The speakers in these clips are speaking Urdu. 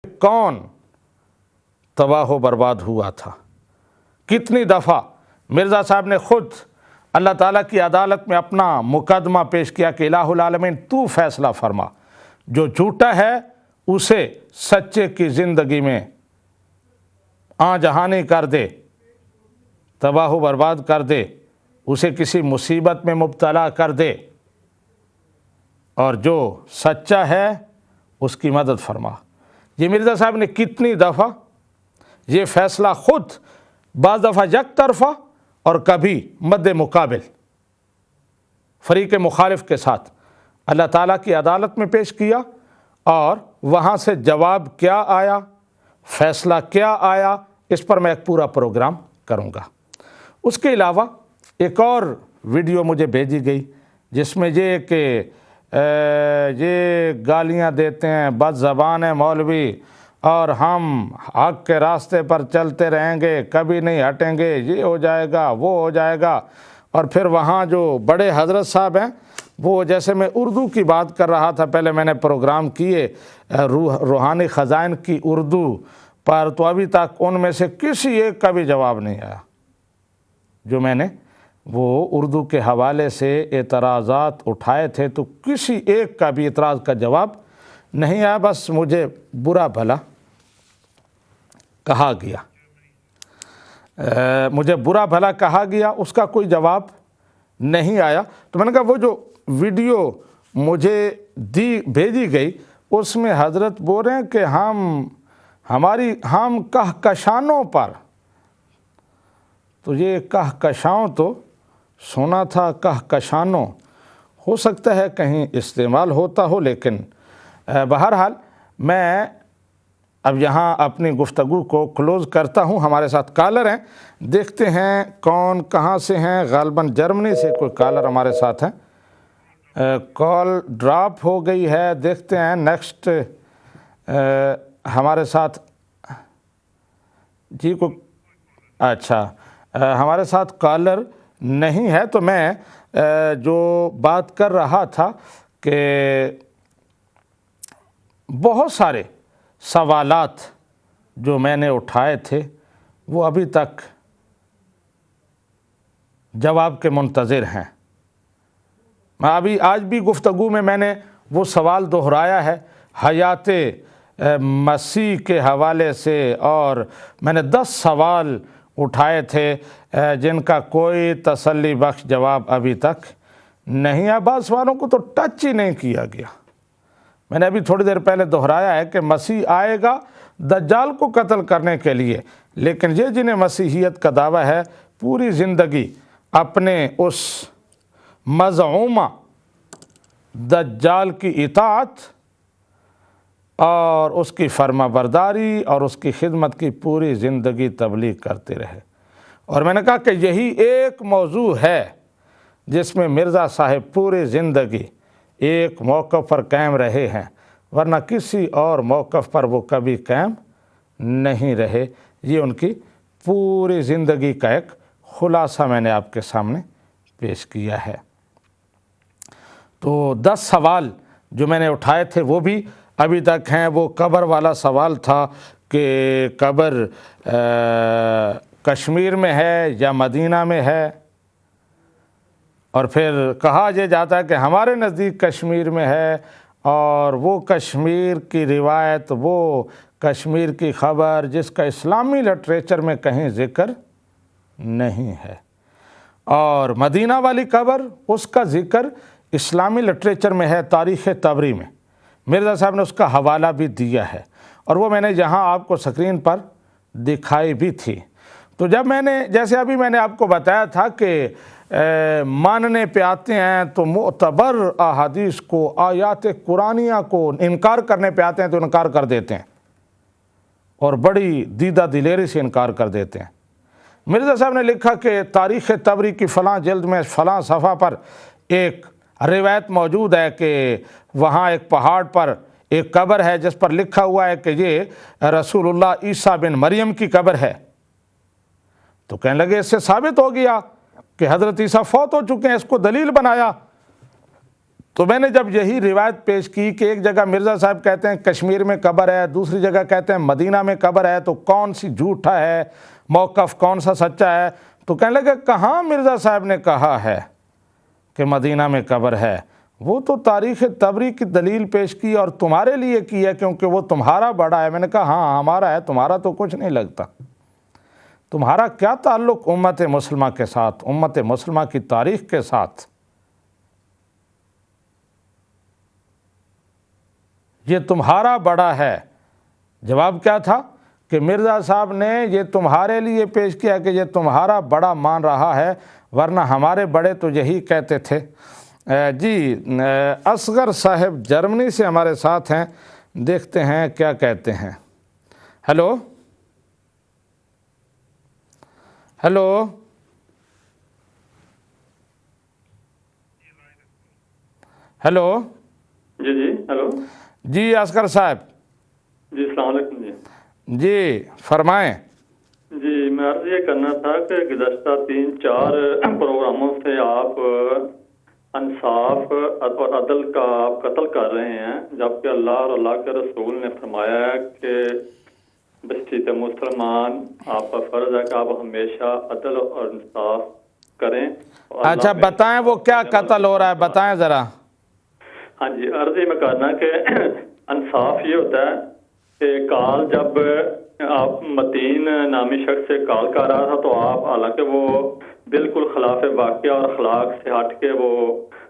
کون تباہ و برباد ہوا تھا. کتنی دفعہ مرزا صاحب نے خود اللہ تعالیٰ کی عدالت میں اپنا مقدمہ پیش کیا کہ الہ العالمین تو فیصلہ فرما، جو جھوٹا ہے اسے سچے کی زندگی میں جہانی کر دے، تباہ و برباد کر دے، اسے کسی مصیبت میں مبتلا کر دے، اور جو سچا ہے اس کی مدد فرما. یہ مرزا صاحب نے کتنی دفعہ یہ فیصلہ خود، بعض دفعہ یک طرفہ اور کبھی مد مقابل فریق مخالف کے ساتھ اللہ تعالیٰ کی عدالت میں پیش کیا، اور وہاں سے جواب کیا آیا، فیصلہ کیا آیا، اس پر میں ایک پورا پروگرام کروں گا. اس کے علاوہ ایک اور ویڈیو مجھے بھیجی گئی جس میں یہ کہ یہ گالیاں دیتے ہیں، بد زبان ہیں مولوی، اور ہم حق کے راستے پر چلتے رہیں گے، کبھی نہیں ہٹیں گے، یہ ہو جائے گا، وہ ہو جائے گا. اور پھر وہاں جو بڑے حضرت صاحب ہیں، وہ جیسے میں اردو کی بات کر رہا تھا، پہلے میں نے پروگرام کیے روحانی خزائن کی اردو پر، تو ابھی تک ان میں سے کسی ایک کا بھی جواب نہیں آیا. جو میں نے وہ اردو کے حوالے سے اعتراضات اٹھائے تھے تو کسی ایک کا بھی اعتراض کا جواب نہیں آیا. بس مجھے برا بھلا کہا گیا، مجھے برا بھلا کہا گیا، اس کا کوئی جواب نہیں آیا. تو میں نے کہا وہ جو ویڈیو مجھے بھیجی گئی اس میں حضرت بول رہے ہیں کہ ہم کہکشانوں پر، تو یہ کہکشاؤں تو سنا تھا، کہکشانوں ہو سکتا ہے کہیں استعمال ہوتا ہو، لیکن بہرحال میں اب یہاں اپنی گفتگو کو کلوز کرتا ہوں. ہمارے ساتھ کالر ہیں، دیکھتے ہیں کون کہاں سے ہیں. غالباً جرمنی سے کوئی کالر ہمارے ساتھ ہیں. کال ڈراپ ہو گئی ہے، دیکھتے ہیں نیکسٹ ہمارے ساتھ. جی کو اچھا ہمارے ساتھ کالر نہیں ہے. تو میں جو بات کر رہا تھا کہ بہت سارے سوالات جو میں نے اٹھائے تھے وہ ابھی تک جواب کے منتظر ہیں. آج بھی گفتگو میں نے وہ سوال دہرایا ہے حیات مسیح کے حوالے سے، اور میں نے 10 سوال اٹھائے تھے جن کا کوئی تسلی بخش جواب ابھی تک نہیں ہے. بعض سوالوں کو تو ٹچ ہی نہیں کیا گیا. میں نے ابھی تھوڑی دیر پہلے دہرایا ہے کہ مسیح آئے گا دجال کو قتل کرنے کے لیے، لیکن یہ جنہیں مسیحیت کا دعویٰ ہے پوری زندگی اپنے اس مزعومہ دجال کی اطاعت اور اس کی فرما برداری اور اس کی خدمت کی پوری زندگی تبلیغ کرتے رہے. اور میں نے کہا کہ یہی ایک موضوع ہے جس میں مرزا صاحب پوری زندگی ایک موقف پر قائم رہے ہیں، ورنہ کسی اور موقف پر وہ کبھی قائم نہیں رہے. یہ ان کی پوری زندگی کا ایک خلاصہ میں نے آپ کے سامنے پیش کیا ہے. تو 10 سوال جو میں نے اٹھائے تھے وہ بھی ابھی تک ہیں. وہ قبر والا سوال تھا کہ قبر کشمیر میں ہے یا مدینہ میں ہے، اور پھر کہا یہ جاتا ہے کہ ہمارے نزدیک کشمیر میں ہے، اور وہ کشمیر کی روایت، وہ کشمیر کی خبر جس کا اسلامی لٹریچر میں کہیں ذکر نہیں ہے، اور مدینہ والی قبر اس کا ذکر اسلامی لٹریچر میں ہے، تاریخ طبری میں. مرزا صاحب نے اس کا حوالہ بھی دیا ہے، اور وہ میں نے یہاں آپ کو سکرین پر دکھائی بھی تھی. تو جب میں نے جیسے ابھی میں نے آپ کو بتایا تھا کہ ماننے پہ آتے ہیں تو معتبر احادیث کو، آیات قرآنیہ کو انکار کرنے پہ آتے ہیں تو انکار کر دیتے ہیں، اور بڑی دیدہ دلیری سے انکار کر دیتے ہیں. مرزا صاحب نے لکھا کہ تاریخ طبری کی فلاں جلد میں فلاں صفحہ پر ایک روایت موجود ہے کہ وہاں ایک پہاڑ پر ایک قبر ہے جس پر لکھا ہوا ہے کہ یہ رسول اللہ عیسیٰ بن مریم کی قبر ہے. تو کہنے لگے اس سے ثابت ہو گیا کہ حضرت عیسیٰ فوت ہو چکے ہیں، اس کو دلیل بنایا. تو میں نے جب یہی روایت پیش کی کہ ایک جگہ مرزا صاحب کہتے ہیں کشمیر میں قبر ہے، دوسری جگہ کہتے ہیں مدینہ میں قبر ہے، تو کون سی جھوٹا ہے موقف، کون سا سچا ہے؟ تو کہنے لگا کہاں مرزا صاحب نے کہا ہے کہ مدینہ میں قبر ہے، وہ تو تاریخ طبری کی دلیل پیش کی اور تمہارے لیے کی ہے کیونکہ وہ تمہارا بڑا ہے۔ میں نے کہا ہاں ہمارا ہے، تمہارا تو کچھ نہیں لگتا، تمہارا کیا تعلق امت مسلمہ کے ساتھ، امت مسلمہ کی تاریخ کے ساتھ؟ یہ تمہارا بڑا ہے۔ جواب کیا تھا کہ مرزا صاحب نے یہ تمہارے لیے پیش کیا کہ یہ تمہارا بڑا مان رہا ہے، ورنہ ہمارے بڑے تو یہی کہتے تھے۔ جی اصغر صاحب جرمنی سے ہمارے ساتھ ہیں، دیکھتے ہیں کیا کہتے ہیں۔ ہیلو ہیلو ہیلو جی ہیلو جی اصغر صاحب جی السلام علیکم جی فرمائیں۔ جی میں عرض یہ کرنا تھا کہ گزشتہ 3-4 پروگراموں سے آپ انصاف اور عدل کا آپ قتل کر رہے ہیں، جبکہ اللہ اور اللہ کے رسول نے فرمایا ہے کہ بشریت مسلمان آپ کا فرض ہے کہ آپ ہمیشہ عدل اور انصاف کریں۔ اچھا بتائیں وہ کیا قتل ہو رہا ہے، بتائیں ذرا۔ ہاں جی عرض یہ میں کرنا کہ انصاف یہ ہوتا ہے کہ کال جب آپ متین نامی شخص سے کال کر رہا تھا تو آپ حالانکہ وہ بالکل خلاف واقعہ اور اخلاق سے ہٹ کے وہ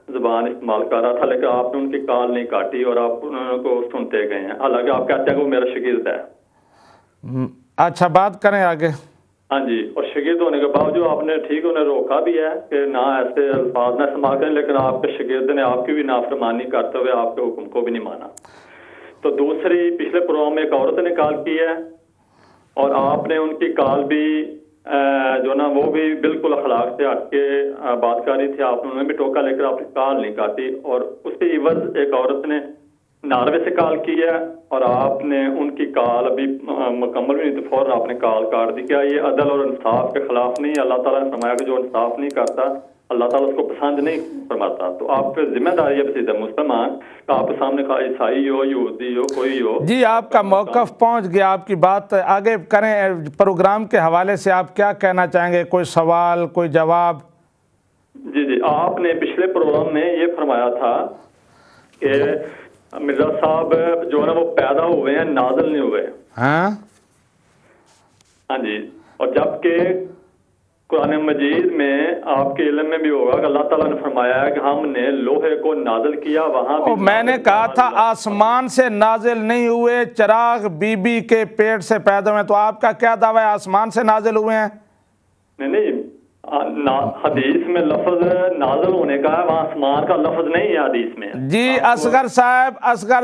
زبان استعمال کر رہا تھا، لیکن آپ نے ان کی کال نہیں کاٹی اور آپ ان کو سنتے گئے ہیں، حالانکہ آپ کہتے ہیں کہ وہ میرا شاگرد ہے۔ اچھا بات کریں آگے۔ ہاں جی، اور شاگرد ہونے کے باوجود آپ نے ٹھیک انہیں روکا بھی ہے کہ نہ ایسے الفاظ نہ استعمال کریں، لیکن آپ کے شاگرد نے آپ کی بھی نافرمانی کرتے ہوئے آپ کے حکم کو بھی نہیں مانا۔ تو دوسری پچھلے پروگرام میں ایک عورت نے کال کی ہے اور آپ نے ان کی کال بھی جو نا وہ بھی بالکل اخلاق سے ہٹ کے بات کر رہی تھی، آپ نے انہیں بھی ٹوکا لیکر آپ نے کال نہیں کاٹی، اور اس کے عوض ایک عورت نے ناروے سے کال کی ہے اور آپ نے ان کی کال ابھی مکمل بھی نہیں تو فوراً آپ نے کال کاٹ دی۔ کیا یہ عدل اور انصاف کے خلاف نہیں؟ اللہ تعالیٰ نے فرمایا کہ جو انصاف نہیں کرتا اللہ تعالیٰ اس کو پسند نہیں فرماتا۔ تو آپ کی ذمہ داری ہے بسیدہ مسلمان کہ آپ کے سامنے عیسائی ہو، یہودی ہو، کوئی ہو۔ جی آپ کا موقف پہنچ گیا، آپ کی بات آگے کریں۔ پروگرام کے حوالے سے آپ کیا کہنا چاہیں گے؟ کوئی سوال، کوئی جواب؟ جی آپ نے پچھلے پروگرام میں یہ فرمایا تھا کہ مرزا صاحب جو ہے نا وہ پیدا ہوئے ہیں، نازل نہیں ہوئے۔ ہاں جی، اور جبکہ قرآن مجید میں آپ کے علم میں بھی ہوگا کہ اللہ تعالیٰ نے فرمایا ہے کہ ہم نے لوہے کو نازل کیا، وہاں بھی میں نے کہا تھا آسمان سے نازل نہیں ہوئے، چراغ بی بی کے پیٹ سے پیدا ہوئے، تو آپ کا کیا دعویٰ ہے آسمان سے نازل ہوئے ہیں؟ نہیں، حدیث میں لفظ نازل ہونے کا ہے، وہاں آسمان کا لفظ نہیں ہے حدیث میں۔ جی اصغر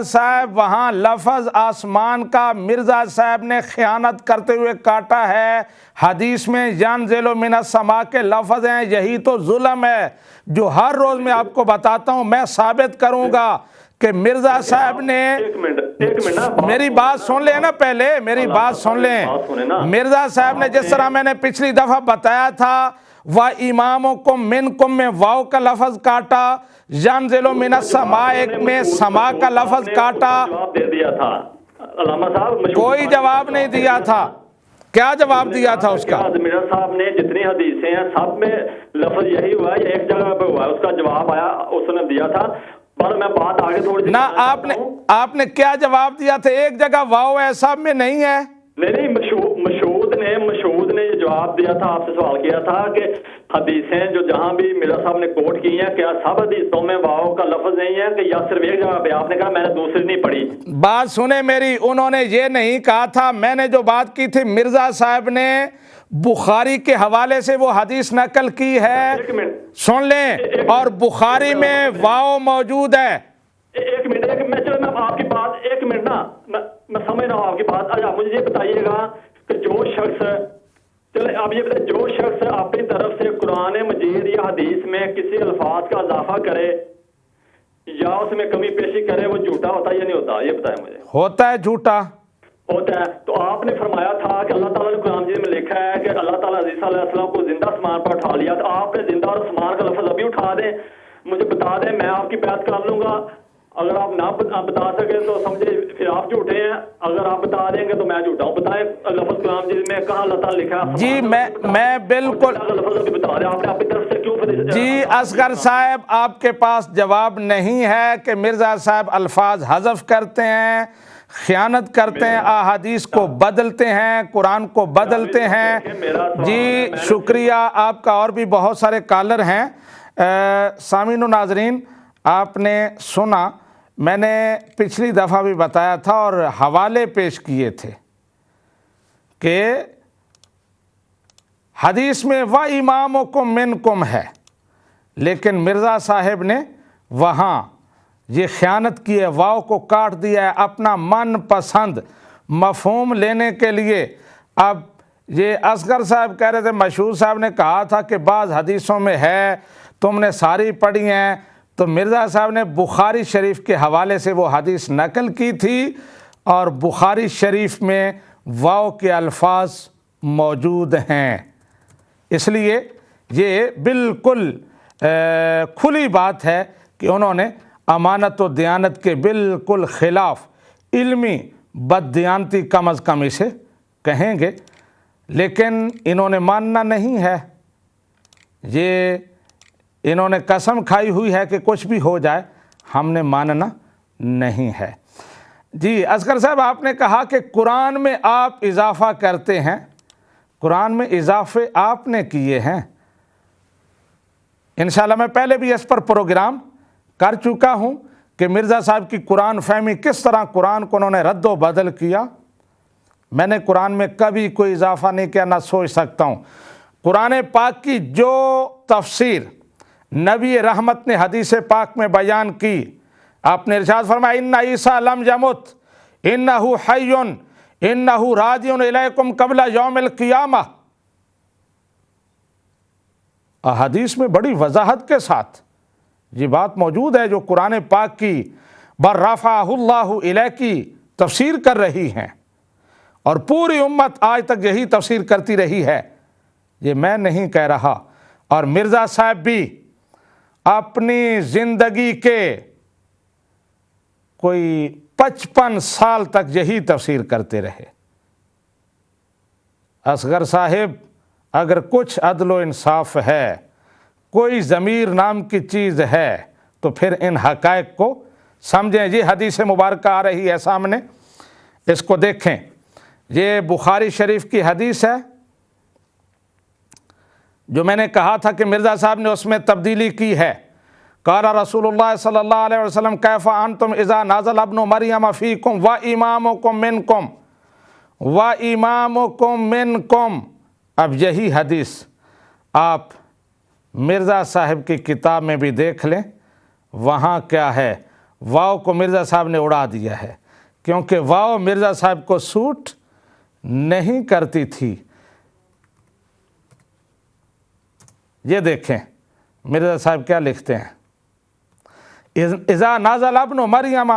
صاحب وہاں لفظ آسمان کا مرزا صاحب نے خیانت کرتے ہوئے کاٹا ہے، حدیث میں ینزل من السماء کے لفظ ہیں، یہی تو ظلم ہے جو ہر روز میں آپ کو بتاتا ہوں۔ میں ثابت کروں گا کہ مرزا صاحب نے، میری بات سن لیں نا، پہلے میری بات سن لیں۔ مرزا صاحب نے جس طرح میں نے پچھلی دفعہ بتایا تھا وَإِمَامُكُم مِّنكُم میں واو کا لفظ کاٹا، يَنزِلُ مِنَ السَّمَاءِ میں سما کا لفظ کاٹا، کوئی جواب نہیں دیا تھا۔ کیا جواب دیا تھا اس کا؟ مرزا صاحب نے جتنی حدیثیں ہیں سب میں لفظ یہی ہوا ہے، ایک جگہ پہ ہوا ہے، اس کا جواب آیا اس نے دیا تھا۔ پر میں بات آگے تھوڑی نہ آپ نے کیا جواب دیا تھا؟ ایک جگہ واو ہے، سب میں نہیں ہے۔ نہیں، مشہود نے یہ جواب دیا تھا، آپ سے سوال کیا تھا کہ حدیثیں جو جہاں بھی مرزا صاحب نے کوٹ کی ہیں کیا سب حدیثوں میں واو کا لفظ نہیں ہے کہ یا صرف ایک جگہ پہ؟ آپ نے کہا میں نے دوسری نہیں پڑھی۔ بات سنیں میری، انہوں نے یہ نہیں کہا تھا، میں نے جو بات کی تھی مرزا صاحب نے بخاری کے حوالے سے وہ حدیث نقل کی ہے، سن لیں، اور بخاری میں واو موجود ہے۔ ایک منٹ میں آپ کی بات، ایک منٹ نا، میں سمجھ رہا ہوں آپ کی بات۔ اچھا مجھے یہ بتائیے گا کہ جو شخص، چلے آپ یہ بتائیں، جو شخص اپنی طرف سے قرآن مجید یا حدیث میں کسی الفاظ کا اضافہ کرے یا اس میں کمی پیشی کرے، وہ جھوٹا ہوتا ہے یا نہیں ہوتا؟ یہ بتائیں مجھے۔ ہوتا ہے، جھوٹا ہوتا ہے۔ تو آپ نے فرمایا تھا کہ اللہ تعالیٰ نے قرآن مجید میں لکھا ہے کہ اللہ تعالیٰ عیسیٰ علیہ السلام کو زندہ آسمان پر اٹھا لیا، تو آپ نے زندہ اور آسمان کا لفظ ابھی اٹھا دیں۔ مجھے بتا دیں، میں آپ کی بحث کر لوں گا. اگر آپ نہ بتا سکے تو سمجھے پھر آپ جھوٹے ہیں، اگر آپ بتا دیں گے تو میں جھوٹا ہوں. بتائیں لفظ کلام جس میں کہاں اللہ تعالیٰ لکھا ہے. جی میں بالکل لفظ ابھی بتا دیں، آپ نے اپنی طرف سے کیوں جی اصغر صاحب آپ کے پاس جواب نہیں ہے کہ مرزا صاحب الفاظ حذف کرتے ہیں، خیانت کرتے ہیں، احادیث کو بدلتے ہیں، قرآن کو بدلتے ہیں. جی شکریہ آپ کا. اور بھی بہت سارے کالر ہیں. سامعین و ناظرین، آپ نے سنا، میں نے پچھلی دفعہ بھی بتایا تھا اور حوالے پیش کیے تھے کہ حدیث میں وَإِمَامُكُم مِّنكُم ہے، لیکن مرزا صاحب نے وہاں یہ خیانت کی ہے، واو کو کاٹ دیا ہے اپنا من پسند مفہوم لینے کے لیے. اب یہ اصغر صاحب کہہ رہے تھے مشہور صاحب نے کہا تھا کہ بعض حدیثوں میں ہے، تم نے ساری پڑھی ہیں، تو مرزا صاحب نے بخاری شریف کے حوالے سے وہ حدیث نقل کی تھی اور بخاری شریف میں واو کے الفاظ موجود ہیں. اس لیے یہ بالکل کھلی بات ہے کہ انہوں نے امانت و دیانت کے بالکل خلاف علمی بددیانتی کم از کم اسے کہیں گے، لیکن انہوں نے ماننا نہیں ہے. یہ انہوں نے قسم کھائی ہوئی ہے کہ کچھ بھی ہو جائے ہم نے ماننا نہیں ہے. جی اصغر صاحب آپ نے کہا کہ قرآن میں آپ اضافہ کرتے ہیں، قرآن میں اضافے آپ نے کیے ہیں. انشاءاللہ میں پہلے بھی اس پر پروگرام کر چکا ہوں کہ مرزا صاحب کی قرآن فہمی کس طرح قرآن کو انہوں نے رد و بدل کیا. میں نے قرآن میں کبھی کوئی اضافہ نہیں کیا، نہ سوچ سکتا ہوں. قرآن پاک کی جو تفسیر نبی رحمت نے حدیث پاک میں بیان کی، آپ نے ارشاد فرمایا ان عیسیٰ لم یمت انہ حی انہ راجع الیکم قبل یوم القیامہ. حدیث میں بڑی وضاحت کے ساتھ یہ بات موجود ہے جو قرآن پاک کی بر رفعہ اللہ الیہ کی تفسیر کر رہی ہیں، اور پوری امت آج تک یہی تفسیر کرتی رہی ہے. یہ میں نہیں کہہ رہا، اور مرزا صاحب بھی اپنی زندگی کے کوئی 55 سال تک یہی تفسیر کرتے رہے. اصغر صاحب اگر کچھ عدل و انصاف ہے، کوئی ضمیر نام کی چیز ہے، تو پھر ان حقائق کو سمجھیں. یہ حدیث مبارکہ آ رہی ہے سامنے، اس کو دیکھیں. یہ بخاری شریف کی حدیث ہے جو میں نے کہا تھا کہ مرزا صاحب نے اس میں تبدیلی کی ہے. قال رسول اللہ صلی اللہ علیہ وسلم کیف انتم اذا نازل ابن مریم فیکم وامامکم منکم وامامکم منکم. اب یہی حدیث آپ مرزا صاحب کی کتاب میں بھی دیکھ لیں، وہاں کیا ہے، واو کو مرزا صاحب نے اڑا دیا ہے، کیونکہ واو مرزا صاحب کو سوٹ نہیں کرتی تھی. یہ دیکھیں مرزا صاحب کیا لکھتے ہیں، اذا نازل ابن مریم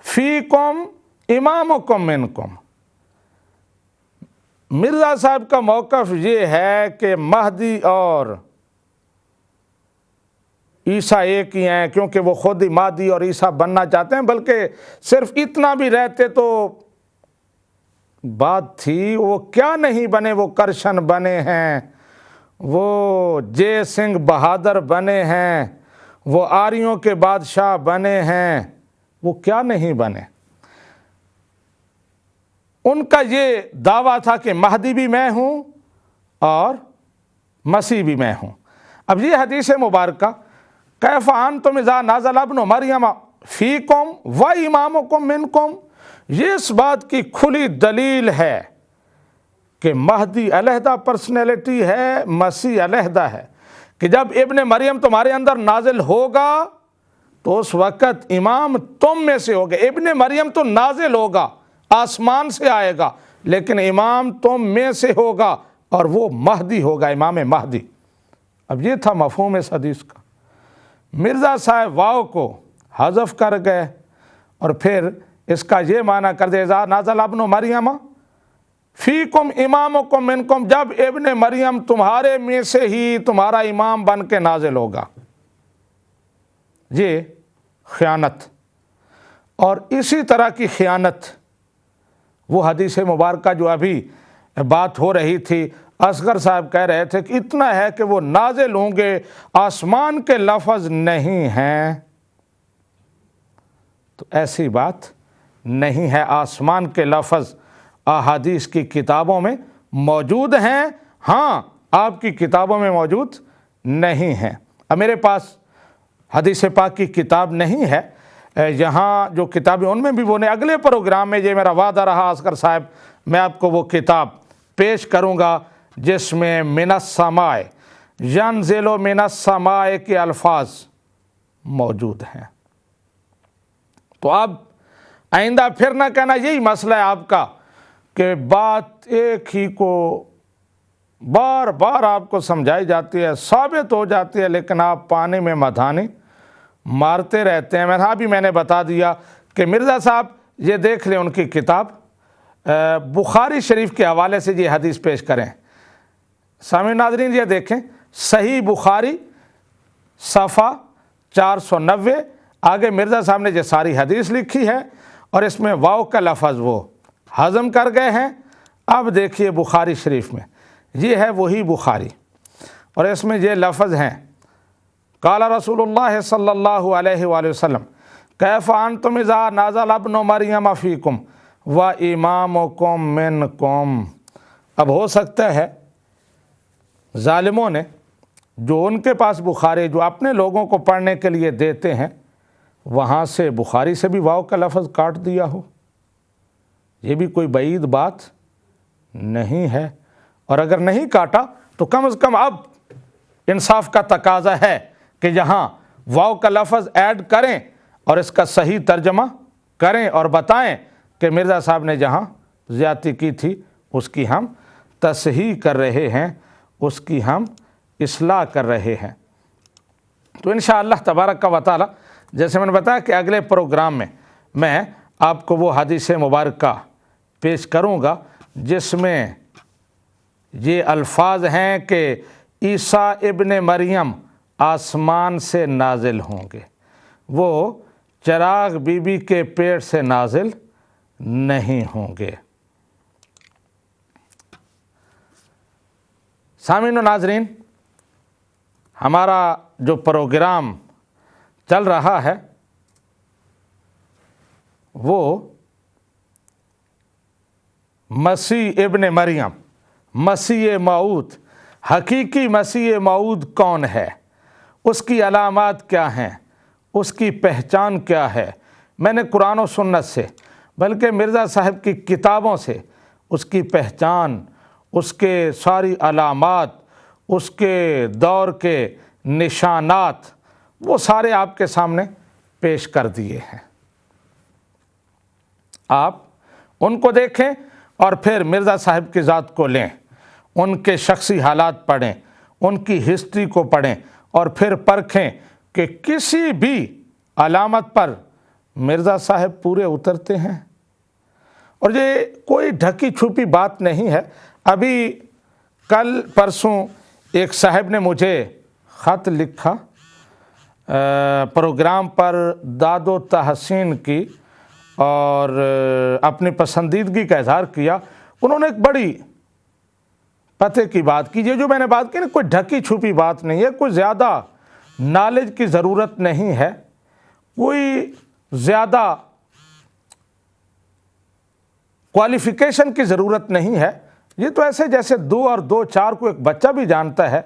فیکم امامکم منکم. مرزا صاحب کا موقف یہ ہے کہ مہدی اور عیسیٰ ایک ہی ہیں، کیونکہ وہ خود ہی مہدی اور عیسیٰ بننا چاہتے ہیں. بلکہ صرف اتنا بھی رہتے تو بات تھی، وہ کیا نہیں بنے، وہ کرشن بنے ہیں، وہ جے سنگھ بہادر بنے ہیں، وہ آریوں کے بادشاہ بنے ہیں، وہ کیا نہیں بنے. ان کا یہ دعویٰ تھا کہ مہدی بھی میں ہوں اور مسیح بھی میں ہوں. اب یہ حدیث مبارکہ کیف انتم اذا نازل ابن مریم فیکم وامامکم منکم، یہ اس بات کی کھلی دلیل ہے کہ مہدی علیحدہ پرسنالٹی ہے، مسیح علیحدہ ہے، کہ جب ابن مریم تمہارے اندر نازل ہوگا تو اس وقت امام تم میں سے ہوگا. ابن مریم تو نازل ہوگا، آسمان سے آئے گا، لیکن امام تم میں سے ہوگا اور وہ مہدی ہوگا، امام مہدی. اب یہ تھا مفہوم اس حدیث کا. مرزا صاحب واو کو حذف کر گئے اور پھر اس کا یہ معنی کر دے اذا نازل ابن مریم فیکم امامکم منکم، جب ابن مریم تمہارے میں سے ہی تمہارا امام بن کے نازل ہوگا. یہ خیانت، اور اسی طرح کی خیانت وہ حدیث مبارکہ جو ابھی بات ہو رہی تھی، اصغر صاحب کہہ رہے تھے کہ اتنا ہے کہ وہ نازل ہوں گے، آسمان کے لفظ نہیں ہیں، تو ایسی بات نہیں ہے، آسمان کے لفظ احادیث کی کتابوں میں موجود ہیں، ہاں آپ کی کتابوں میں موجود نہیں ہیں۔ اب میرے پاس حدیث پاک کی کتاب نہیں ہے، یہاں جو کتابیں ان میں بھی وہ نہیں، اگلے پروگرام میں یہ میرا وعدہ رہا اصغر صاحب، میں آپ کو وہ کتاب پیش کروں گا جس میں من السماء ینزل من السماء کے الفاظ موجود ہیں۔ تو اب آئندہ پھر نہ کہنا یہی مسئلہ ہے آپ کا کہ بات ایک ہی کو بار بار آپ کو سمجھائی جاتی ہے، ثابت ہو جاتی ہے، لیکن آپ پانی میں مدھانے مارتے رہتے ہیں۔ میں نے بتا دیا کہ مرزا صاحب یہ دیکھ لیں ان کی کتاب، بخاری شریف کے حوالے سے یہ حدیث پیش کریں۔ سامعین ناظرین یہ دیکھیں، صحیح بخاری صفحہ 490، آگے مرزا صاحب نے یہ ساری حدیث لکھی ہے اور اس میں واو کا لفظ وہ ہضم کر گئے ہیں۔ اب دیکھیے بخاری شریف میں، یہ ہے وہی بخاری، اور اس میں یہ لفظ ہیں، قال رسول اللہ صلی اللہ علیہ وآلہ وسلم کیف انتم اذا نزل ابن مریم فیکم و امامکم منکم۔ اب ہو سکتا ہے ظالموں نے جو ان کے پاس بخاری جو اپنے لوگوں کو پڑھنے کے لیے دیتے ہیں، وہاں سے بخاری سے بھی واو کا لفظ کاٹ دیا ہو، یہ بھی کوئی بعید بات نہیں ہے، اور اگر نہیں کاٹا تو کم از کم اب انصاف کا تقاضا ہے کہ یہاں واو کا لفظ ایڈ کریں اور اس کا صحیح ترجمہ کریں اور بتائیں کہ مرزا صاحب نے جہاں زیادتی کی تھی اس کی ہم تصحیح کر رہے ہیں، اس کی ہم اصلاح کر رہے ہیں۔ تو انشاءاللہ تبارک و تعالی جیسے میں نے بتایا کہ اگلے پروگرام میں میں آپ کو وہ حدیث مبارکہ پیش کروں گا جس میں یہ الفاظ ہیں کہ عیسیٰ ابن مریم آسمان سے نازل ہوں گے، وہ چراغ بی بی کے پیٹ سے نازل نہیں ہوں گے۔ سامعین و ناظرین، ہمارا جو پروگرام چل رہا ہے وہ مسیح ابن مریم، مسیح موعود، حقیقی مسیح موعود کون ہے، اس کی علامات کیا ہیں، اس کی پہچان کیا ہے۔ میں نے قرآن و سنت سے بلکہ مرزا صاحب کی کتابوں سے اس کی پہچان، اس کے ساری علامات، اس کے دور کے نشانات وہ سارے آپ کے سامنے پیش کر دیے ہیں۔ آپ ان کو دیکھیں اور پھر مرزا صاحب کی ذات کو لیں، ان کے شخصی حالات پڑھیں، ان کی ہسٹری کو پڑھیں اور پھر پرکھیں کہ کسی بھی علامت پر مرزا صاحب پورے اترتے ہیں۔ اور یہ کوئی ڈھکی چھپی بات نہیں ہے۔ ابھی کل پرسوں ایک صاحب نے مجھے خط لکھا پروگرام پر داد و تحسین کی اور اپنی پسندیدگی کا اظہار کیا۔ انہوں نے ایک بڑی پتے کی بات کی، یہ جو میں نے بات کی نا، کوئی ڈھکی چھپی بات نہیں ہے، کوئی زیادہ نالج کی ضرورت نہیں ہے، کوئی زیادہ کوالیفیکیشن کی ضرورت نہیں ہے۔ یہ تو ایسے جیسے 2 اور 2 4 کو ایک بچہ بھی جانتا ہے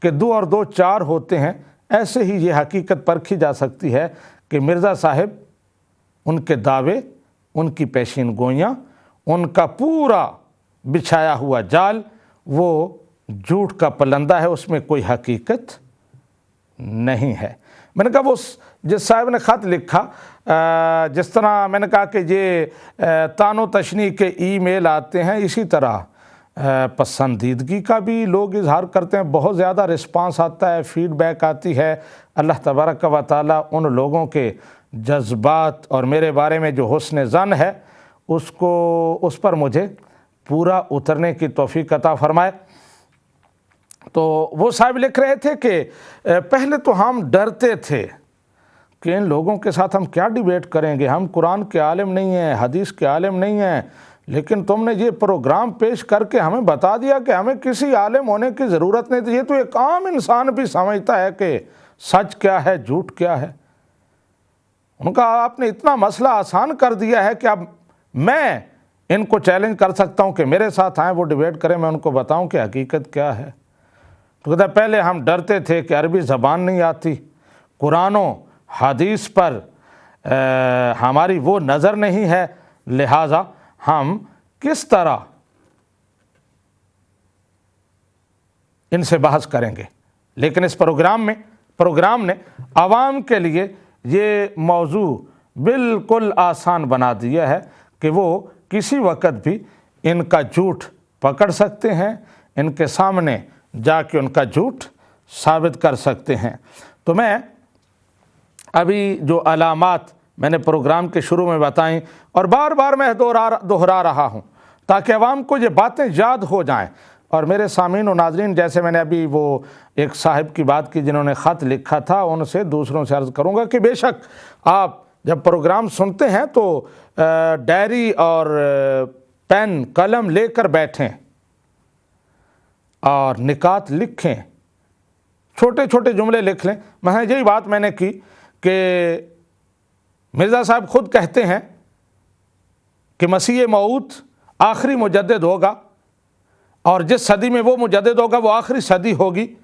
کہ 2 اور 2 4 ہوتے ہیں، ایسے ہی یہ حقیقت پرکھی جا سکتی ہے کہ مرزا صاحب، ان کے دعوے، ان کی پیشین گوئیاں، ان کا پورا بچھایا ہوا جال وہ جھوٹ کا پلندہ ہے، اس میں کوئی حقیقت نہیں ہے۔ میں نے کہا وہ جس صاحب نے خط لکھا، جس طرح میں نے کہا کہ یہ تان و تشنیع کے ای میل آتے ہیں، اسی طرح پسندیدگی کا بھی لوگ اظہار کرتے ہیں، بہت زیادہ رسپانس آتا ہے، فیڈ بیک آتی ہے۔ اللہ تبارک و تعالیٰ ان لوگوں کے جذبات اور میرے بارے میں جو حسن ظن ہے اس پر مجھے پورا اترنے کی توفیق عطا فرمائے۔ تو وہ صاحب لکھ رہے تھے کہ پہلے تو ہم ڈرتے تھے، کہ ان لوگوں کے ساتھ ہم کیا ڈیبیٹ کریں گے، ہم قرآن کے عالم نہیں ہیں، حدیث کے عالم نہیں ہیں، لیکن تم نے یہ پروگرام پیش کر کے ہمیں بتا دیا کہ ہمیں کسی عالم ہونے کی ضرورت نہیں تھی، یہ تو ایک عام انسان بھی سمجھتا ہے کہ سچ کیا ہے جھوٹ کیا ہے۔ ان کا آپ نے اتنا مسئلہ آسان کر دیا ہے کہ اب میں ان کو چیلنج کر سکتا ہوں کہ میرے ساتھ آئیں، وہ ڈیبیٹ کریں، میں ان کو بتاؤں کہ حقیقت کیا ہے۔ تو کہتا ہے پہلے ہم ڈرتے تھے کہ عربی زبان نہیں آتی، قرآن و حدیث پر ہماری وہ نظر نہیں ہے، لہٰذا ہم کس طرح ان سے بحث کریں گے۔ لیکن اس پروگرام نے عوام کے لیے یہ موضوع بالکل آسان بنا دیا ہے کہ وہ کسی وقت بھی ان کا جھوٹ پکڑ سکتے ہیں، ان کے سامنے جا کے ان کا جھوٹ ثابت کر سکتے ہیں۔ تو میں ابھی جو علامات میں نے پروگرام کے شروع میں بتائیں اور بار بار میں دہرا رہا ہوں تاکہ عوام کو یہ باتیں یاد ہو جائیں، اور میرے سامعین و ناظرین، جیسے میں نے ابھی وہ ایک صاحب کی بات کی جنہوں نے خط لکھا تھا، ان سے دوسروں سے عرض کروں گا کہ بے شک آپ جب پروگرام سنتے ہیں تو ڈائری اور پین قلم لے کر بیٹھیں اور نکات لکھیں، چھوٹے چھوٹے جملے لکھ لیں۔ میں یہی بات میں نے کی کہ مرزا صاحب خود کہتے ہیں کہ مسیح موعود آخری مجدد ہوگا، اور جس صدی میں وہ مجدد ہوگا وہ آخری صدی ہوگی،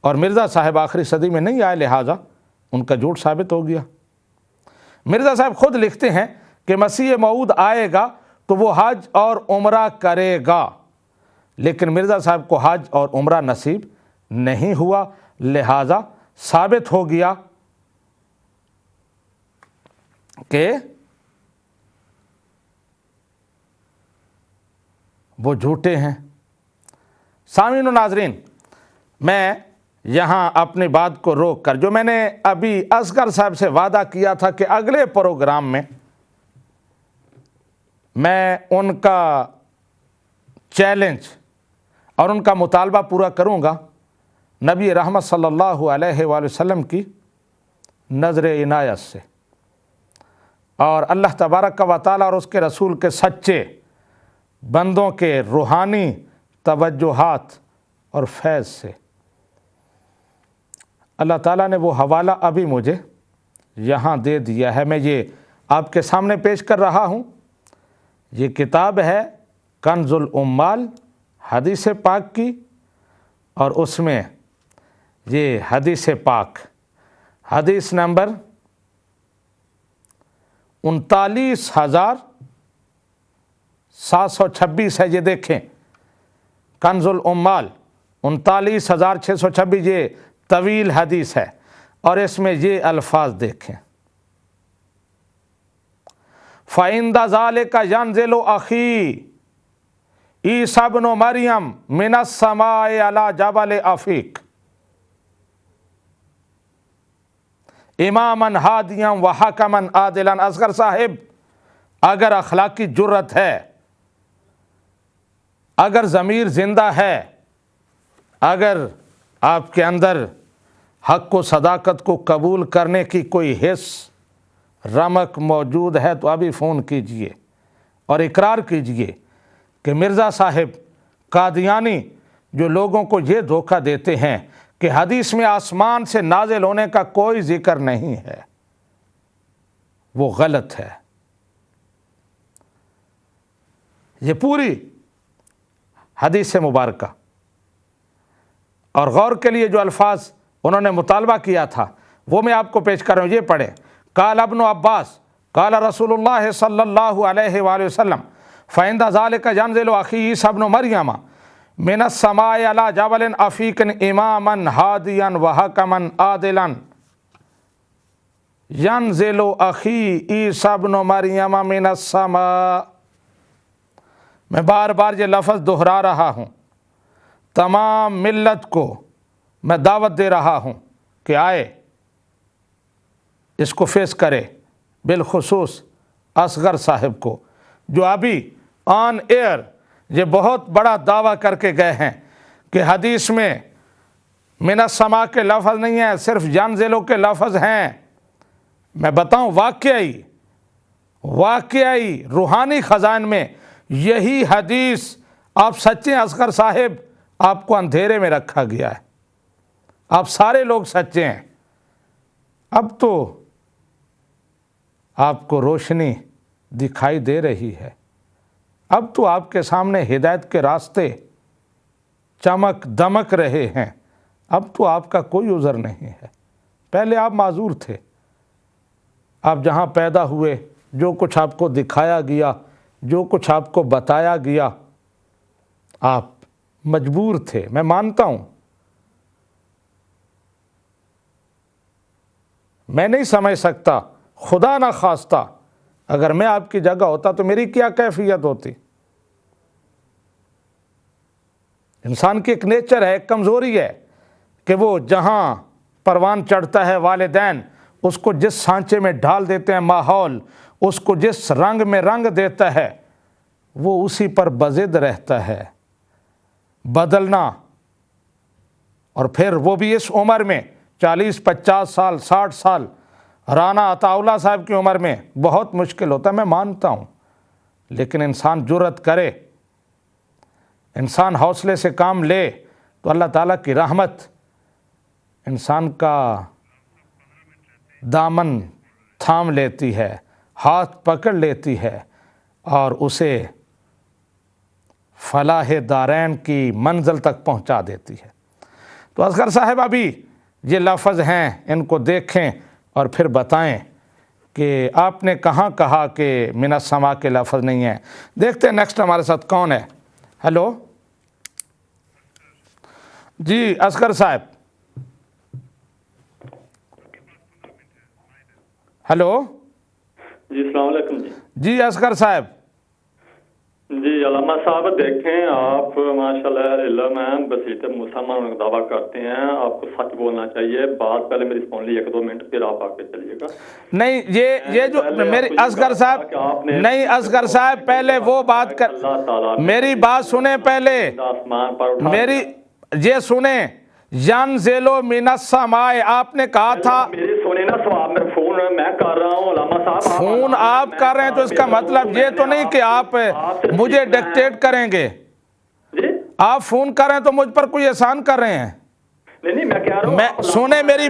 اور مرزا صاحب آخری صدی میں نہیں آئے، لہٰذا ان کا جھوٹ ثابت ہو گیا۔ مرزا صاحب خود لکھتے ہیں کہ مسیح موعود آئے گا تو وہ حج اور عمرہ کرے گا، لیکن مرزا صاحب کو حج اور عمرہ نصیب نہیں ہوا، لہٰذا ثابت ہو گیا کہ وہ جھوٹے ہیں۔ سامعین و ناظرین، میں یہاں اپنی بات کو روک کر، جو میں نے ابھی اصغر صاحب سے وعدہ کیا تھا کہ اگلے پروگرام میں میں ان کا چیلنج اور ان کا مطالبہ پورا کروں گا، نبی رحمت صلی اللہ علیہ وآلہ وسلم کی نظر عنایت سے، اور اللہ تبارک و تعالیٰ اور اس کے رسول کے سچے بندوں کے روحانی توجہات اور فیض سے۔ اللہ تعالیٰ نے وہ حوالہ ابھی مجھے یہاں دے دیا ہے، میں یہ آپ کے سامنے پیش کر رہا ہوں۔ یہ کتاب ہے کنز العمال حدیث پاک کی، اور اس میں یہ حدیث پاک حدیث نمبر 39,726 ہے۔ یہ دیکھیں، کنز العمال 39,626، یہ طویل حدیث ہے، اور اس میں یہ الفاظ دیکھیں، فَعِنْدَ ذَلِكَ يَنْزِلُ أَخِي عِيسَى ابْنُ مَرْيَمَ مِنَ السَّمَاءِ عَلَى جَبَلِ عَفِيقٍ اماماً ہادیاً وحکماً عادلاً۔ اصغر صاحب، اگر اخلاقی جرت ہے، اگر ضمیر زندہ ہے، اگر آپ کے اندر حق و صداقت کو قبول کرنے کی کوئی حس رمق موجود ہے، تو ابھی فون کیجئے اور اقرار کیجئے کہ مرزا صاحب قادیانی جو لوگوں کو یہ دھوکہ دیتے ہیں کہ حدیث میں آسمان سے نازل ہونے کا کوئی ذکر نہیں ہے، وہ غلط ہے۔ یہ پوری حدیث مبارکہ، اور غور کے لیے جو الفاظ انہوں نے مطالبہ کیا تھا وہ میں آپ کو پیش کر رہا ہوں، یہ پڑھیں۔ قال ابن عباس قال رسول اللہ صلی اللہ علیہ وآلہ وسلم فَعِنْدَ ذَلِكَ يَنْزِلُ أَخِي عِيسَى ابْنُ مَرْيَمَ مِنَ السَّمَاءِ عَلَى جَبَلٍ عَفِيقٍ إِمَامًا هَادِيًا وَحَكَمًا عَادِلًا يَنْزِلُ أَخِي عِيسَى ابْنُ مَرْيَمَ مِنَ السَّمَاءِ۔ میں بار بار یہ لفظ دہرا رہا ہوں، تمام ملت کو میں دعوت دے رہا ہوں کہ آئے اس کو فیس کرے، بالخصوص اصغر صاحب کو، جو ابھی آن ایئر یہ بہت بڑا دعویٰ کر کے گئے ہیں کہ حدیث میں من السماء کے لفظ نہیں ہیں، صرف ینزلو کے لفظ ہیں، میں بتاؤں واقعی روحانی خزان میں یہی حدیث آپ سچے اصغر صاحب، آپ کو اندھیرے میں رکھا گیا ہے، آپ سارے لوگ سچے ہیں، اب تو آپ کو روشنی دکھائی دے رہی ہے، اب تو آپ کے سامنے ہدایت کے راستے چمک دمک رہے ہیں، اب تو آپ کا کوئی عذر نہیں ہے۔ پہلے آپ معذور تھے، آپ جہاں پیدا ہوئے، جو کچھ آپ کو دکھایا گیا، جو کچھ آپ کو بتایا گیا، آپ مجبور تھے، میں مانتا ہوں۔ میں نہیں سمجھ سکتا، خدا نہ خواستہ اگر میں آپ کی جگہ ہوتا تو میری کیا کیفیت ہوتی۔ انسان کی ایک نیچر ہے، ایک کمزوری ہے کہ وہ جہاں پروان چڑھتا ہے، والدین اس کو جس سانچے میں ڈھال دیتے ہیں، ماحول اس کو جس رنگ میں رنگ دیتا ہے، وہ اسی پر بضد رہتا ہے۔ بدلنا، اور پھر وہ بھی اس عمر میں 40 50 سال 60 سال، رانا عطا اللہ صاحب کی عمر میں بہت مشکل ہوتا ہے، میں مانتا ہوں، لیکن انسان جرأت کرے، انسان حوصلے سے کام لے تو اللہ تعالیٰ کی رحمت انسان کا دامن تھام لیتی ہے، ہاتھ پکڑ لیتی ہے اور اسے فلاح دارین کی منزل تک پہنچا دیتی ہے۔ تو اصغر صاحب ابھی یہ لفظ ہیں، ان کو دیکھیں اور پھر بتائیں کہ آپ نے کہاں کہا کہ من السماء کے لفظ نہیں ہیں۔ دیکھتے ہیں نیکسٹ ہمارے ساتھ کون ہے۔ ہیلو جی اصغر صاحب، ہیلو جی السلام علیکم جی۔ جی اصغر صاحب، جی علامہ صاحب دیکھیں، آپ ماشاءاللہ علم ہے، بصیرت مسلمان کا دعویٰ کرتے ہیں، آپ کو سچ بولنا چاہیے۔ بات پہلے میری سن لی 1 2 منٹ، پھر آپ آگے چلیے گا۔ نہیں یہ جو میری اصغر صاحب، نہیں اصغر صاحب پہلے وہ بات کر، میری بات سنیں پہلے، آسمان پر اٹھا میری یہ سنیں، ینزلو من السماء آپ نے کہا تھا، میری سنیں نا سواب میں فون میں کر رہا ہوں علامہ صاحب، فون آپ کر رہے ہیں تو اس کا مطلب یہ تو نہیں کہ آپ مجھے ڈکٹیٹ کریں گے۔ جی آپ فون کر رہے ہیں تو مجھ پر کوئی احسان کر رہے ہیں۔ نہیں میں کہہ رہا ہوں، میں سنیں میری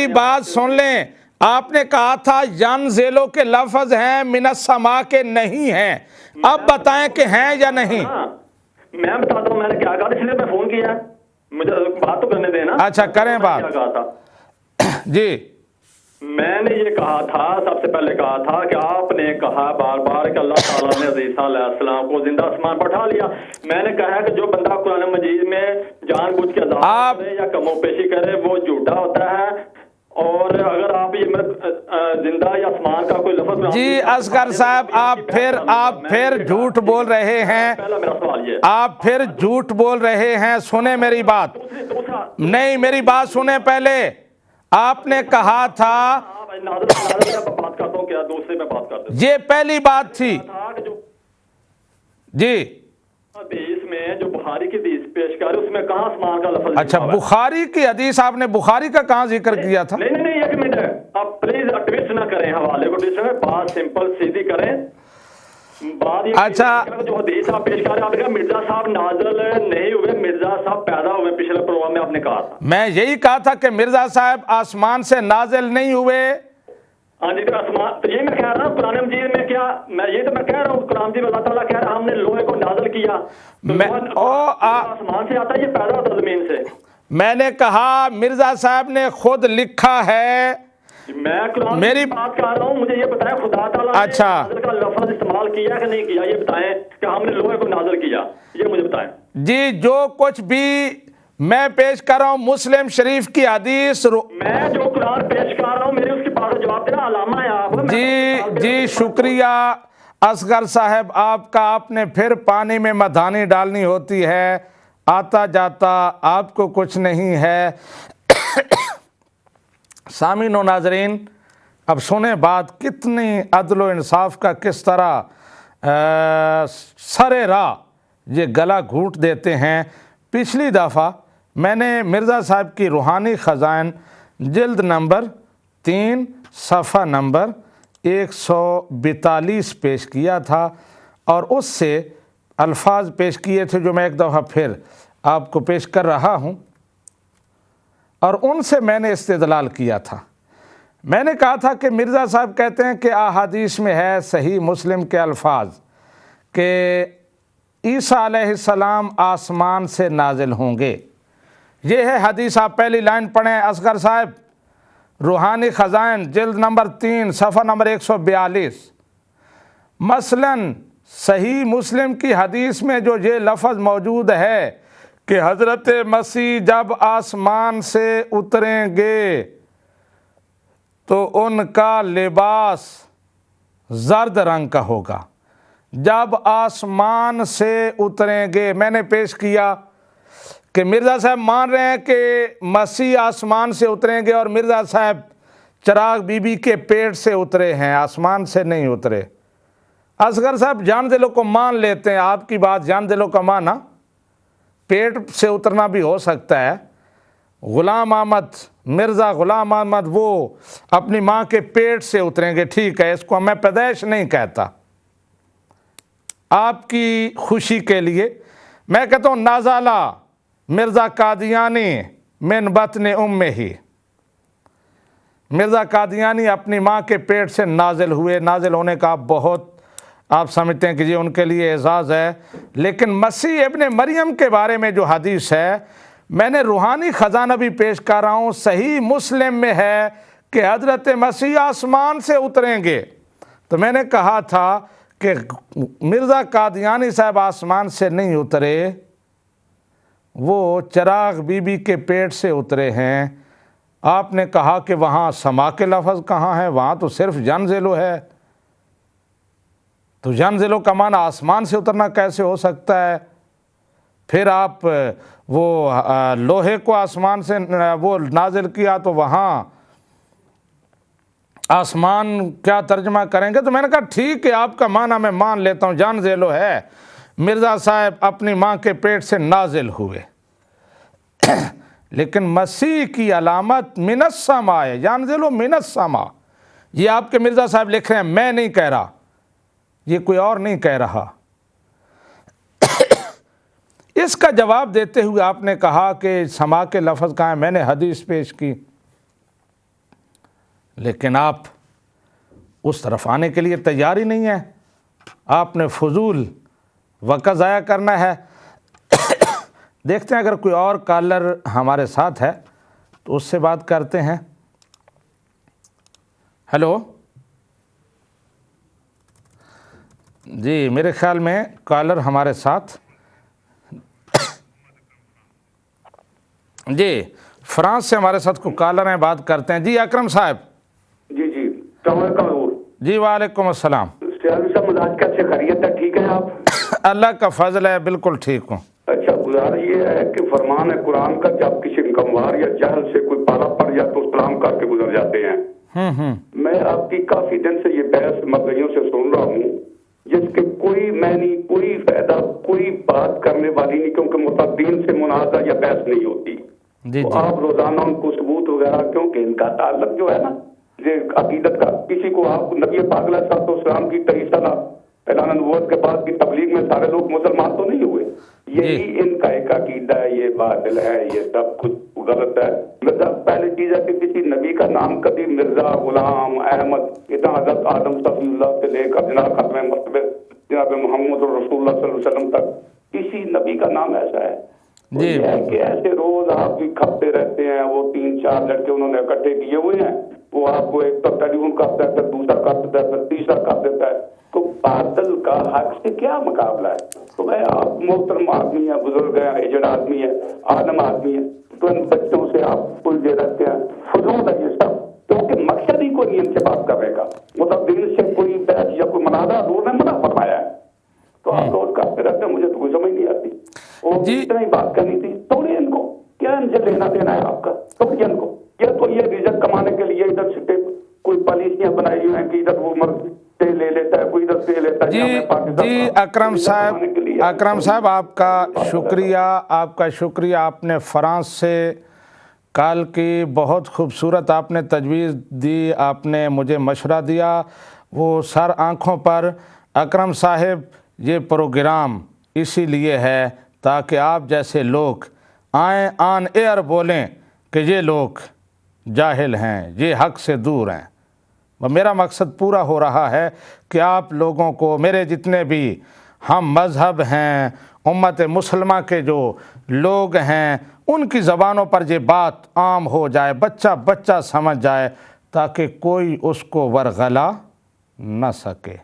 بات سن لیں، آپ نے کہا تھا ینزلو کے لفظ ہیں، من السماء کے نہیں ہیں، اب بتائیں کہ ہیں یا نہیں۔ میں بتاتا ہوں میں نے کیا کہا، اس لیے میں فون کیا، مجھے بات تو کرنے دینا۔ اچھا کریں بات۔ جی میں نے یہ کہا تھا، سب سے پہلے کہا تھا کہ آپ نے کہا بار بار کہ اللہ تعالیٰ نے عیسیٰ علیہ السلام کو زندہ آسمان پر اٹھا لیا۔ میں نے کہا کہ جو بندہ قرآن مجید میں جان بوجھ کے عذاب کرے یا کم و بیشی کرے وہ جھوٹا ہوتا ہے، اور اگر آپ یہ زندہ یا آسمان کا کوئی لفظ، جی اصغر صاحب آپ پھر جھوٹ بول رہے ہیں، پہلا میرا سوال یہ ہے، آپ پھر جھوٹ بول رہے ہیں۔ سنیں میری بات، نہیں میری بات سنیں پہلے، آپ نے کہا تھا، بات کرتا ہوں کیا دوسرے میں بات کرتا ہوں، یہ پہلی بات تھی جی۔ حدیث میں جو بخاری کی حدیث پیش کر اس میں کہاں آسمان کا لفظ؟ اچھا بخاری کی حدیث، آپ نے بخاری کا کہاں ذکر کیا تھا؟ نہیں 1 منٹ، آپ پلیز ٹویسٹ نہ کریں حوالے کو، ٹویسٹ نہ، بات سمپل سیدھی کریں۔ بات یہ اچھا جو حدیث آپ پیش کر رہے ہیں، آپ نے کہا مرزا صاحب نازل نہیں ہوئے، مرزا صاحب پیدا ہوئے، پچھلے پروگرام میں آپ نے کہا تھا۔ میں یہی کہا تھا کہ مرزا صاحب آسمان سے نازل نہیں ہوئے۔ ہاں جی، تو یہ میں کہہ رہا ہوں قرآن مجید میں کیا، یہ تو میں کہہ رہا ہوں قرآن مجید میں اللہ تعالیٰ کہہ رہا ہم نے لوہے کو نازل کیا، آسمان سے آتا ہے، یہ پیدا ہوتا زمین سے۔ میں نے کہا مرزا صاحب نے خود لکھا ہے، میں قرآن میری بات کر رہا ہوں، مجھے یہ بتائیں خدا تعالیٰ نے نازل کا لفظ استعمال کیا کہ نہیں کیا، یہ بتائیں کہ ہم نے لوہے کو نازل کیا، یہ مجھے بتائیں۔ جی جو کچھ بھی میں پیش کر رہا ہوں مسلم شریف کی حدیث، میں جو قرآن پیش کر رہا ہوں میرے اس کی بات کا جواب دینا، علامہ ہے آپ۔ جی شکریہ اصغر صاحب آپ کا، آپ نے پھر پانی میں مدھانی ڈالنی ہوتی ہے، آتا جاتا آپ کو کچھ نہیں ہے۔ سامعین و ناظرین اب سنیں بات، کتنی عدل و انصاف کا کس طرح سر راہ یہ گلا گھونٹ دیتے ہیں۔ پچھلی دفعہ میں نے مرزا صاحب کی روحانی خزائن جلد نمبر 3 صفحہ نمبر 142 پیش کیا تھا، اور اس سے الفاظ پیش کیے تھے جو میں ایک دفعہ پھر آپ کو پیش کر رہا ہوں، اور ان سے میں نے استدلال کیا تھا۔ میں نے کہا تھا کہ مرزا صاحب کہتے ہیں کہ احادیث میں ہے صحیح مسلم کے الفاظ کہ عیسیٰ علیہ السلام آسمان سے نازل ہوں گے۔ یہ ہے حدیث، آپ پہلی لائن پڑھیں اصغر صاحب، روحانی خزائن جلد نمبر 3 صفحہ نمبر 142۔ مثلاً صحیح مسلم کی حدیث میں جو یہ لفظ موجود ہے کہ حضرت مسیح جب آسمان سے اتریں گے تو ان کا لباس زرد رنگ کا ہوگا۔ جب آسمان سے اتریں گے، میں نے پیش کیا کہ مرزا صاحب مان رہے ہیں کہ مسیح آسمان سے اتریں گے، اور مرزا صاحب چراغ بی بی کے پیٹ سے اترے ہیں، آسمان سے نہیں اترے۔ اصغر صاحب جان دلوں کو مان لیتے ہیں، آپ کی بات جان دلوں کا مانا، پیٹ سے اترنا بھی ہو سکتا ہے۔ غلام احمد، مرزا غلام احمد وہ اپنی ماں کے پیٹ سے اتریں گے، ٹھیک ہے، اس کو میں پیدائش نہیں کہتا، آپ کی خوشی کے لیے میں کہتا ہوں نازلہ مرزا قادیانی من بطن امہ، مرزا قادیانی اپنی ماں کے پیٹ سے نازل ہوئے۔ نازل ہونے کا بہت آپ سمجھتے ہیں کہ یہ ان کے لیے اعزاز ہے، لیکن مسیح ابن مریم کے بارے میں جو حدیث ہے، میں نے روحانی خزانہ بھی پیش کر رہا ہوں، صحیح مسلم میں ہے کہ حضرت مسیح آسمان سے اتریں گے۔ تو میں نے کہا تھا کہ مرزا قادیانی صاحب آسمان سے نہیں اترے، وہ چراغ بی بی کے پیٹ سے اترے ہیں۔ آپ نے کہا کہ وہاں سما کے لفظ کہاں ہے، وہاں تو صرف ینزلو ہے، تو ینزلو کا معنی آسمان سے اترنا کیسے ہو سکتا ہے؟ پھر آپ وہ لوہے کو آسمان سے وہ نازل کیا تو وہاں آسمان کیا ترجمہ کریں گے؟ تو میں نے کہا ٹھیک ہے، آپ کا معنی میں مان لیتا ہوں، ینزلو ہے، مرزا صاحب اپنی ماں کے پیٹ سے نازل ہوئے، لیکن مسیح کی علامت من السماء ہے، ینزلو من السماء، یہ آپ کے مرزا صاحب لکھ رہے ہیں، میں نہیں کہہ رہا، یہ کوئی اور نہیں کہہ رہا۔ اس کا جواب دیتے ہوئے آپ نے کہا کہ سما کے لفظ کہاں ہے، میں نے حدیث پیش کی، لیکن آپ اس طرف آنے کے لیے تیار ہی نہیں ہے، آپ نے فضول وقت ضائع کرنا ہے۔ دیکھتے ہیں اگر کوئی اور کالر ہمارے ساتھ ہے تو اس سے بات کرتے ہیں۔ ہیلو، جی میرے خیال میں کالر ہمارے ساتھ، جی فرانس سے ہمارے ساتھ کوئی کالر ہیں، بات کرتے ہیں۔ جی اکرم صاحب۔ جی السلام علیکم۔ جی وعلیکم السلام۔ سیاض صاحب مزاج کیسے، خیریت ہے؟ ٹھیک ہے آپ؟ اللہ کا فضل ہے، بالکل ٹھیک ہوں۔ اچھا، گزارش یہ ہے کہ فرمان ہے قرآن کا، جب کسی کموار یا جہل سے کوئی پالا پڑ جائے تو سلام کر کے گزر جاتے ہیں۔ میں آپ کی کافی دن سے یہ بحث مدعیوں سے سن رہا ہوں، جس کے کوئی معنی، کوئی فائدہ، کوئی بات کرنے والی نہیں، کیونکہ متدین سے منازعہ یا بحث نہیں ہوتی۔ جی تو آپ روزانہ ان کو ثبوت وغیرہ، کیونکہ ان کا تعلق جو ہے نا یہ عقیدت کا، کسی کو آپ نبی پاک علیہ الصلوۃ والسلام کی 23 سالہ اعلان نبوت کے بعد کی تبلیغ میں سارے لوگ مسلمان تو نہیں ہوئے، یہی ان کا ایک عقیدہ ہے، یہ باطل ہے، یہ سب کچھ غلط ہے۔ مرزا پہلی چیز ہے کہ کسی نبی کا نام کبھی مرزا، غلام، احمد، اتنا حضرت آدم صفی اللہ سے لے کر جناب ختم مرتبہ جناب محمد رسول اللہ صلی اللہ علیہ وسلم تک کسی نبی کا نام ایسا ہے جی یہ ہے کہ ایسے روز آپ بھی کھپتے رہتے ہیں، وہ 3-4 لڑکے انہوں نے اکٹھے کیے ہوئے ہیں، وہ آپ کو ایک تو ٹیلی فون کرتا ہے، پھر دوسرا کر دیتا ہے، پھر تیسرا کر دیتا ہے، تو باطل کا حق سے کیا مقابلہ ہے؟ تو میں آپ محترم آدمی ہیں، بزرگ ہیں، ایجڈ آدمی ہے، عالم آدمی ہے، تو ان بچوں سے آپ الجھے رہتے ہیں، فضول ہے یہ سب، کیونکہ مقصد ہی کوئی نہیں ان سے بات کرنے کا، مطلب دین سے کوئی بحث یا کوئی مناظرہ حضور نے منع فرمایا ہے، تو آپ روز کرتے رہتے ہیں، مجھے تو کوئی سمجھ نہیں آتی۔ اور اتنا ہی بات کرنی تھی، توڑیے ان کو، کیا ان سے لینا دینا ہے آپ کا؟ توڑیے ان کو، یہ تو یہ رزق کمانے کے لیے ادھر سے کوئی پالیسیاں بنائی ہوئی ہیں کہ ادھر وہ مرد سے لے لیتا ہے، کوئی ادھر سے لیتا ہے۔ جی اکرم صاحب آپ کا شکریہ، آپ کا شکریہ، آپ نے فرانس سے کال کی بہت خوبصورت آپ نے تجویز دی، آپ نے مجھے مشورہ دیا، وہ سر آنکھوں پر۔ اکرم صاحب یہ پروگرام اسی لیے ہے تاکہ آپ جیسے لوگ آئیں آن ایئر بولیں کہ یہ لوگ جاہل ہیں، یہ حق سے دور ہیں۔ اور میرا مقصد پورا ہو رہا ہے کہ آپ لوگوں کو، میرے جتنے بھی ہم مذہب ہیں، امت مسلمہ کے جو لوگ ہیں، ان کی زبانوں پر یہ بات عام ہو جائے، بچہ بچہ سمجھ جائے، تاکہ کوئی اس کو ورغلا نہ سکے۔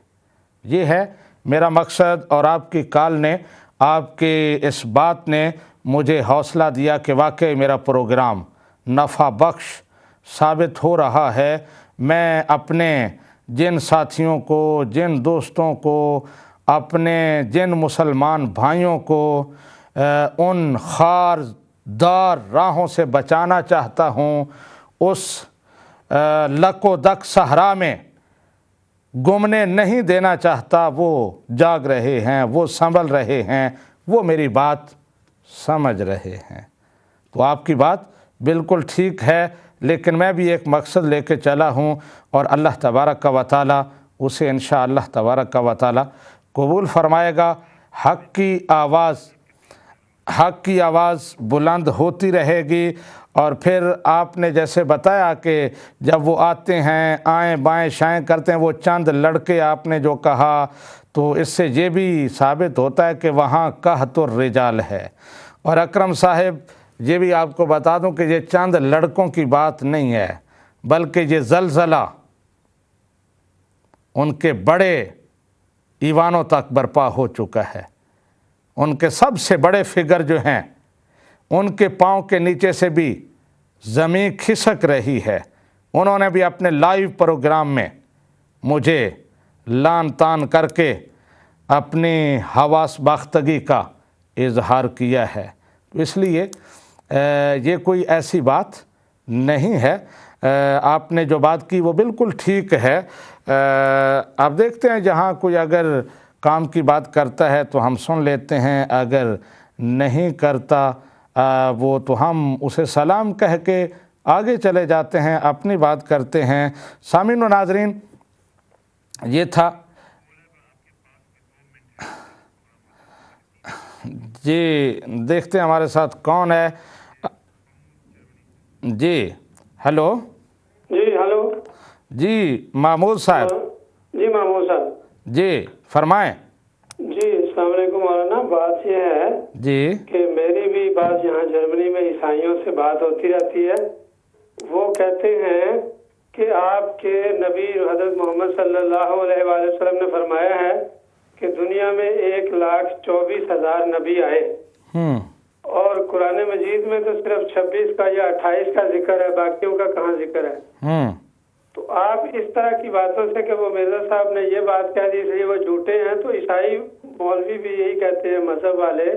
یہ ہے میرا مقصد، اور آپ کی کال نے، آپ کی اس بات نے مجھے حوصلہ دیا کہ واقعی میرا پروگرام نفع بخش ثابت ہو رہا ہے۔ میں اپنے جن ساتھیوں کو، جن دوستوں کو، اپنے جن مسلمان بھائیوں کو ان خار دار راہوں سے بچانا چاہتا ہوں، اس لک و دک صحرا میں گمنے نہیں دینا چاہتا، وہ جاگ رہے ہیں، وہ سنبھل رہے ہیں، وہ میری بات سمجھ رہے ہیں۔ تو آپ کی بات بالکل ٹھیک ہے، لیکن میں بھی ایک مقصد لے کے چلا ہوں، اور اللہ تبارک و تعالی اسے انشاءاللہ تبارک و تعالی قبول فرمائے گا۔ حق کی آواز بلند ہوتی رہے گی۔ اور پھر آپ نے جیسے بتایا کہ جب وہ آتے ہیں، آئیں بائیں شائیں کرتے ہیں، وہ چند لڑکے آپ نے جو کہا، تو اس سے یہ بھی ثابت ہوتا ہے کہ وہاں قحط الرجال ہے۔ اور اکرم صاحب یہ بھی آپ کو بتا دوں کہ یہ چند لڑکوں کی بات نہیں ہے، بلکہ یہ زلزلہ ان کے بڑے ایوانوں تک برپا ہو چکا ہے۔ ان کے سب سے بڑے فگر جو ہیں، ان کے پاؤں کے نیچے سے بھی زمین کھسک رہی ہے۔ انہوں نے بھی اپنے لائیو پروگرام میں مجھے لان تان کر کے اپنی حواس باختگی کا اظہار کیا ہے۔ اس لیے یہ کوئی ایسی بات نہیں ہے۔ آپ نے جو بات کی وہ بالکل ٹھیک ہے۔ آپ دیکھتے ہیں جہاں کوئی اگر کام کی بات کرتا ہے تو ہم سن لیتے ہیں، اگر نہیں کرتا وہ تو ہم اسے سلام کہہ کے آگے چلے جاتے ہیں، اپنی بات کرتے ہیں۔ سامعین و ناظرین، یہ تھا جی، دیکھتے ہیں ہمارے ساتھ کون ہے۔ جی ہیلو۔ جی ہلو۔ جی محمود صاحب۔ جی محمود صاحب۔ جی فرمائیں۔ جی السلام علیکم مولانا۔ بات یہ ہے جی کہ میری بھی بات یہاں جرمنی میں عیسائیوں سے بات ہوتی رہتی ہے۔ وہ کہتے ہیں کہ آپ کے نبی حضرت محمد صلی اللہ علیہ وآلہ وسلم نے فرمایا ہے کہ دنیا میں 1,24,000 نبی آئے، اور قرآن مجید میں تو صرف 26 کا یا 28 کا ذکر ہے، باقیوں کا کہاں ذکر ہے؟ تو آپ اس طرح کی باتوں سے کہ وہ مرزا صاحب نے یہ بات کہہ دی اس لیے وہ جھوٹے ہیں، تو عیسائی مولوی بھی یہی کہتے ہیں مذہب والے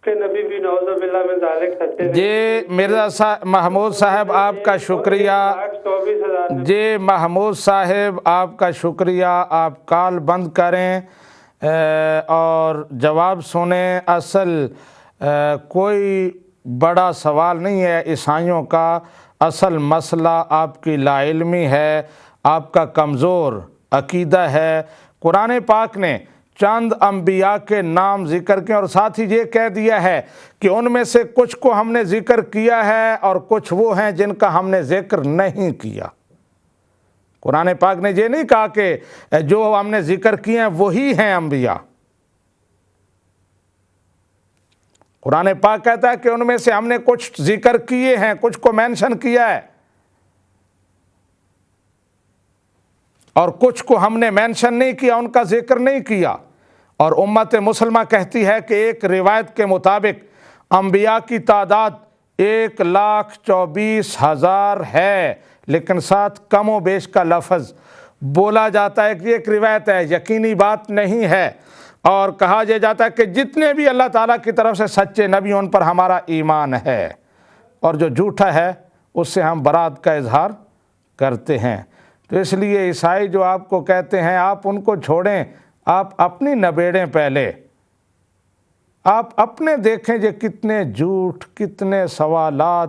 کہ نبی بھی نعوذ باللہ من ذالک سچے نہیں۔ جی مرزا صاحب، محمود صاحب آپ کا شکریہ۔ 1,24,000 جی محمود صاحب آپ کا شکریہ۔ آپ کال بند کریں اور جواب سنیں۔ اصل کوئی بڑا سوال نہیں ہے عیسائیوں کا، اصل مسئلہ آپ کی لا علمی ہے، آپ کا کمزور عقیدہ ہے۔ قرآن پاک نے چند انبیاء کے نام ذکر کیے، اور ساتھ ہی یہ کہہ دیا ہے کہ ان میں سے کچھ کو ہم نے ذکر کیا ہے اور کچھ وہ ہیں جن کا ہم نے ذکر نہیں کیا۔ قرآن پاک نے یہ نہیں کہا کہ جو ہم نے ذکر کیے ہیں وہی ہیں انبیاء۔ قرآن پاک کہتا ہے کہ ان میں سے ہم نے کچھ ذکر کیے ہیں، کچھ کو مینشن کیا ہے، اور کچھ کو ہم نے مینشن نہیں کیا، ان کا ذکر نہیں کیا۔ اور امت مسلمہ کہتی ہے کہ ایک روایت کے مطابق انبیاء کی تعداد 1,24,000 ہے، لیکن ساتھ کم و بیش کا لفظ بولا جاتا ہے کہ ایک روایت ہے، یقینی بات نہیں ہے۔ اور کہا یہ جاتا ہے کہ جتنے بھی اللہ تعالیٰ کی طرف سے سچے نبی ان پر ہمارا ایمان ہے، اور جو جھوٹا ہے اس سے ہم برات کا اظہار کرتے ہیں۔ تو اس لیے عیسائی جو آپ کو کہتے ہیں آپ ان کو چھوڑیں، آپ اپنی نبیڑیں پہلے، آپ اپنے دیکھیں یہ کتنے جھوٹ، کتنے سوالات